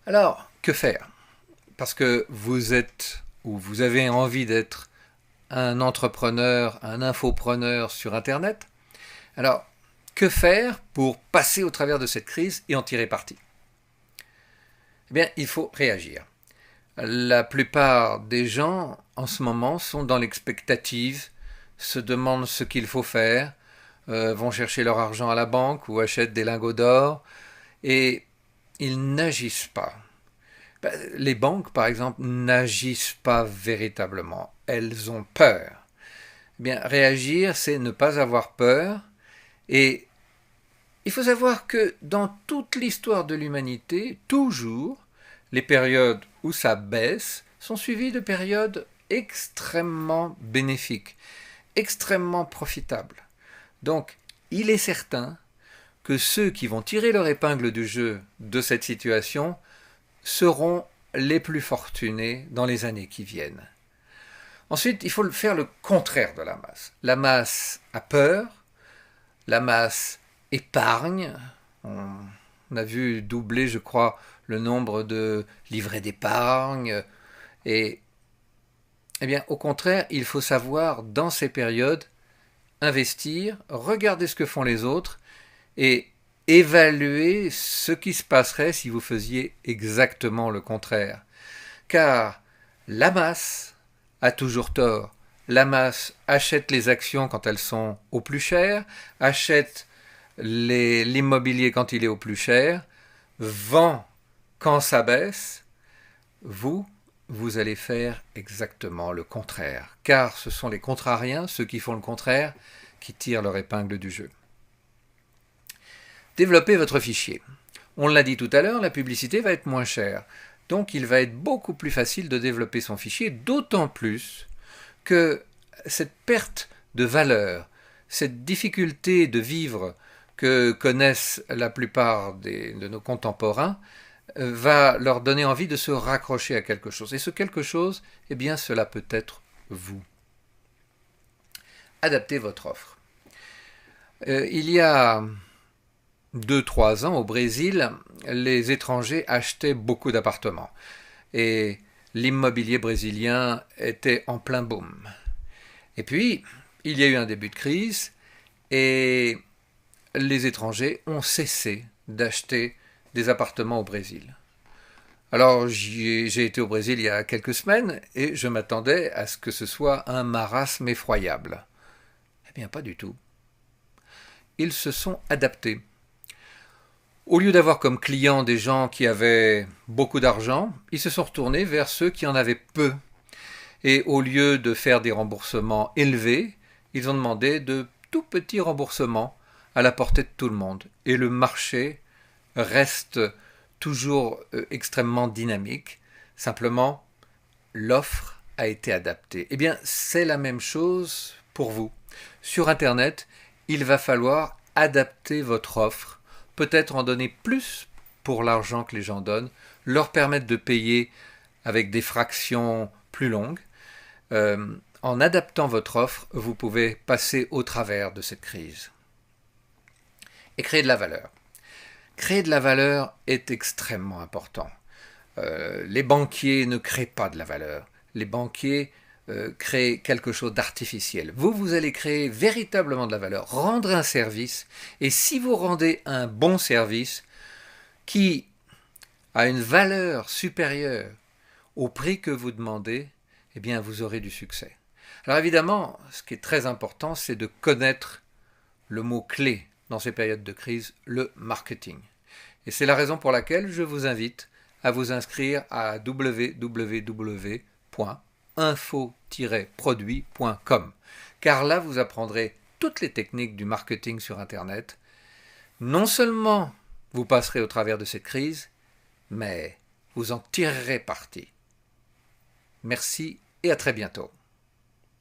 Alors, que faire? Parce que vous êtes ou vous avez envie d'être un entrepreneur, un infopreneur sur Internet. Alors, que faire pour passer au travers de cette crise et en tirer parti? Eh bien, il faut réagir. La plupart des gens, en ce moment, sont dans l'expectative, se demandent ce qu'il faut faire, vont chercher leur argent à la banque ou achètent des lingots d'or, et ils n'agissent pas. Les banques, par exemple, n'agissent pas véritablement. Elles ont peur. Eh bien, réagir, c'est ne pas avoir peur. Et il faut savoir que dans toute l'histoire de l'humanité, toujours, les périodes où ça baisse sont suivies de périodes extrêmement bénéfiques, extrêmement profitables. Donc, il est certain que ceux qui vont tirer leur épingle du jeu de cette situation seront les plus fortunés dans les années qui viennent. Ensuite, il faut faire le contraire de la masse. La masse a peur, la masse épargne. On a vu doubler, je crois, le nombre de livrets d'épargne. Et, eh bien, au contraire, il faut savoir, dans ces périodes, investir, regarder ce que font les autres et évaluer ce qui se passerait si vous faisiez exactement le contraire. Car la masse a toujours tort. La masse achète les actions quand elles sont au plus cher, achète l'immobilier quand il est au plus cher, vend quand ça baisse. Vous allez faire exactement le contraire. Car ce sont les contrariens, ceux qui font le contraire, qui tirent leur épingle du jeu. Développez votre fichier. On l'a dit tout à l'heure, la publicité va être moins chère. Donc il va être beaucoup plus facile de développer son fichier, d'autant plus que cette perte de valeur, cette difficulté de vivre que connaissent la plupart de nos contemporains, va leur donner envie de se raccrocher à quelque chose. Et ce quelque chose, eh bien, cela peut être vous. Adaptez votre offre. Il y a 2-3 ans au Brésil, les étrangers achetaient beaucoup d'appartements. Et l'immobilier brésilien était en plein boom. Et puis, il y a eu un début de crise et les étrangers ont cessé d'acheter des appartements au Brésil. Alors, j'ai été au Brésil il y a quelques semaines et je m'attendais à ce que ce soit un marasme effroyable. Eh bien, pas du tout. Ils se sont adaptés. Au lieu d'avoir comme clients des gens qui avaient beaucoup d'argent, ils se sont retournés vers ceux qui en avaient peu. Et au lieu de faire des remboursements élevés, ils ont demandé de tout petits remboursements à la portée de tout le monde. Et le marché reste toujours extrêmement dynamique. Simplement, l'offre a été adaptée. Eh bien, c'est la même chose pour vous. Sur Internet, il va falloir adapter votre offre, peut-être en donner plus pour l'argent que les gens donnent, leur permettre de payer avec des fractions plus longues. En adaptant votre offre, vous pouvez passer au travers de cette crise. Et créer de la valeur. Créer de la valeur est extrêmement important. Les banquiers ne créent pas de la valeur. Les banquiers créent quelque chose d'artificiel. Vous allez créer véritablement de la valeur, rendre un service, et si vous rendez un bon service qui a une valeur supérieure au prix que vous demandez, eh bien vous aurez du succès. Alors évidemment, ce qui est très important, c'est de connaître le mot-clé dans ces périodes de crise, le marketing. Et c'est la raison pour laquelle je vous invite à vous inscrire à www.info-produit.com, car là vous apprendrez toutes les techniques du marketing sur Internet. Non seulement vous passerez au travers de cette crise, mais vous en tirerez parti. Merci et à très bientôt.